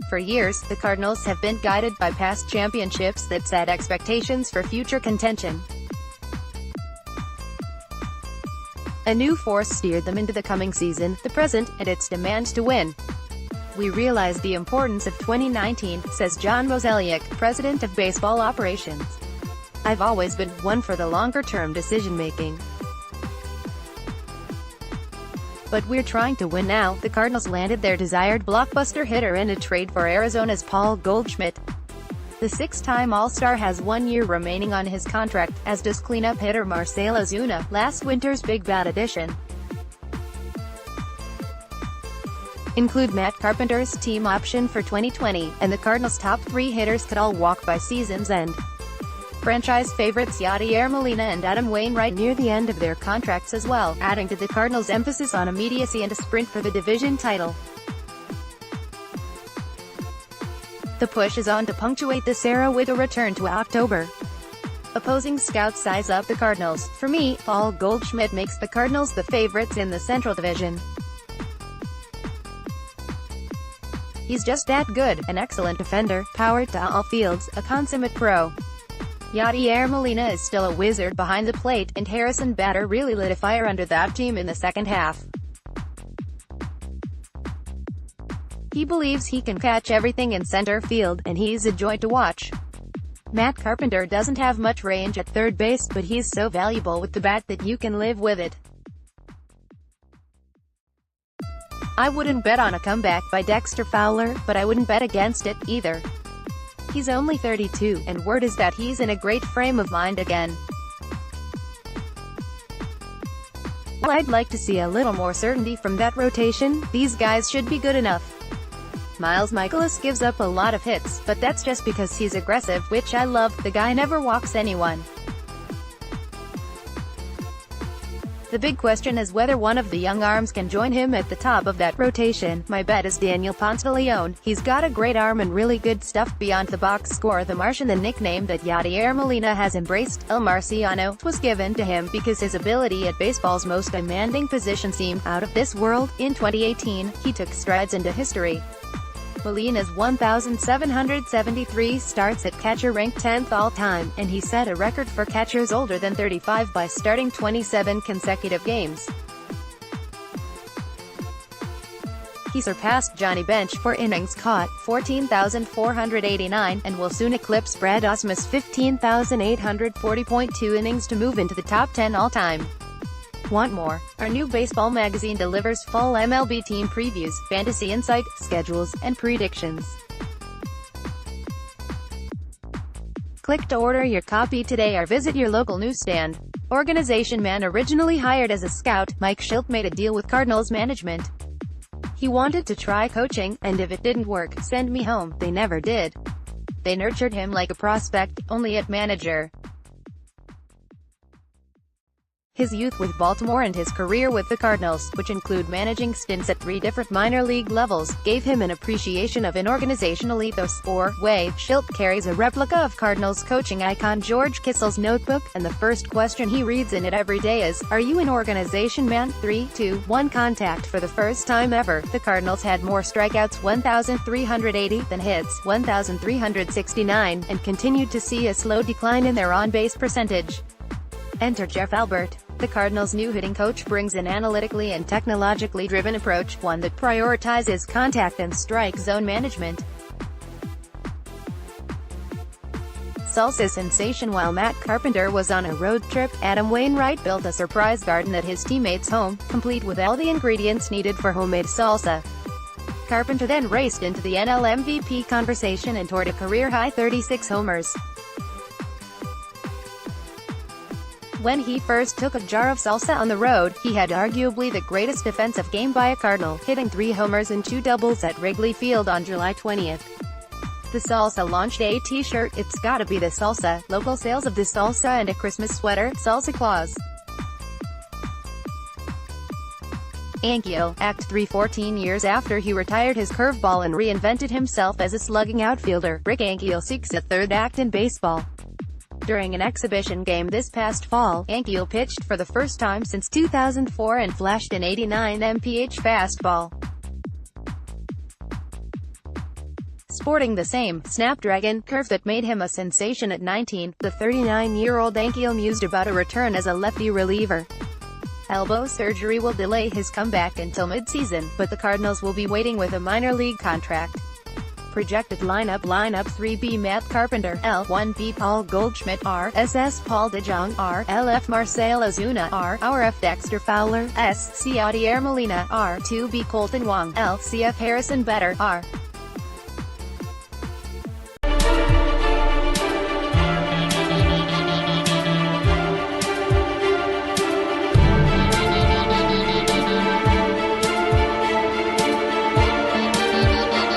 For years, the Cardinals have been guided by past championships that set expectations for future contention. A new force steered them into the coming season, the present, and its demand to win. "We realize the importance of 2019, says John Mozeliak, president of baseball operations. "I've always been one for the longer-term decision-making. But we're trying to win now." The Cardinals landed their desired blockbuster hitter in a trade for Arizona's Paul Goldschmidt. The six-time All-Star has 1 year remaining on his contract, as does cleanup hitter Marcell Ozuna, last winter's big bat addition. Include Matt Carpenter's team option for 2020, and the Cardinals' top 3 hitters could all walk by season's end. Franchise favorites Yadier Molina and Adam Wainwright near the end of their contracts as well, adding to the Cardinals' emphasis on immediacy and a sprint for the division title. The push is on to punctuate this era with a return to October. Opposing scouts size up the Cardinals. "For me, Paul Goldschmidt makes the Cardinals the favorites in the Central Division. He's just that good, an excellent defender, power to all fields, a consummate pro. Yadier Molina is still a wizard behind the plate, and Harrison Bader really lit a fire under that team in the second half. He believes he can catch everything in center field, and he's a joy to watch. Matt Carpenter doesn't have much range at third base, but he's so valuable with the bat that you can live with it. I wouldn't bet on a comeback by Dexter Fowler, but I wouldn't bet against it, either. He's only 32, and word is that he's in a great frame of mind again. I'd like to see a little more certainty from that rotation. These guys should be good enough. Miles Mikolas gives up a lot of hits, but that's just because he's aggressive, which I love. The guy never walks anyone. The big question is whether one of the young arms can join him at the top of that rotation. My bet is Daniel Ponce de Leon. He's got a great arm and really good stuff beyond the box score. The Martian, the nickname that Yadier Molina has embraced, El Marciano, was given to him because his ability at baseball's most demanding position seemed out of this world. In 2018, he took strides into history. Molina's 1,773 starts at catcher ranked 10th all-time, and he set a record for catchers older than 35 by starting 27 consecutive games. He surpassed Johnny Bench for innings caught, 14,489, and will soon eclipse Brad Osmus' 15,840.2 innings to move into the top 10 all-time. Want more? Our new baseball magazine delivers fall MLB team previews, fantasy insight, schedules, and predictions. Click to order your copy today or visit your local newsstand. Organization man originally hired as a scout, Mike Shildt made a deal with Cardinals management. He wanted to try coaching, and if it didn't work, send me home. They never did. They nurtured him like a prospect, only at manager. His youth with Baltimore and his career with the Cardinals, which include managing stints at 3 different minor league levels, gave him an appreciation of an organizational ethos, or way. Shildt carries a replica of Cardinals coaching icon George Kissel's notebook, and the first question he reads in it every day is, "Are you an organization man?" 3, 2, 1 contact. For the first time ever, the Cardinals had more strikeouts, 1,380, than hits, 1,369, and continued to see a slow decline in their on-base percentage. Enter Jeff Albert. The Cardinals' new hitting coach brings an analytically and technologically driven approach, one that prioritizes contact and strike zone management. Salsa sensation. While Matt Carpenter was on a road trip, Adam Wainwright built a surprise garden at his teammate's home, complete with all the ingredients needed for homemade salsa. Carpenter then raced into the NL MVP conversation and toured a career-high 36 homers. When he first took a jar of salsa on the road, he had arguably the greatest defensive game by a Cardinal, hitting 3 homers and 2 doubles at Wrigley Field on July 20th. The Salsa launched a t-shirt, "It's Gotta Be the Salsa," local sales of the salsa, and a Christmas sweater, Salsa Claus. Ankiel, Act 3. 14 years after he retired his curveball and reinvented himself as a slugging outfielder, Rick Ankiel seeks a third act in baseball. During an exhibition game this past fall, Ankiel pitched for the first time since 2004 and flashed an 89 mph fastball. sporting the same snapdragon curve that made him a sensation at 19. The 39-year-old Ankiel mused about a return as a lefty reliever. Elbow surgery will delay his comeback until mid-season, but the Cardinals will be waiting with a minor league contract. Projected lineup 3B Matt Carpenter, L1B Paul Goldschmidt, RSS Paul DeJong, RLF Marcell Ozuna, RF Dexter Fowler, SC Yadier Molina, R2B Colton Wong, LCF Harrison Better, R.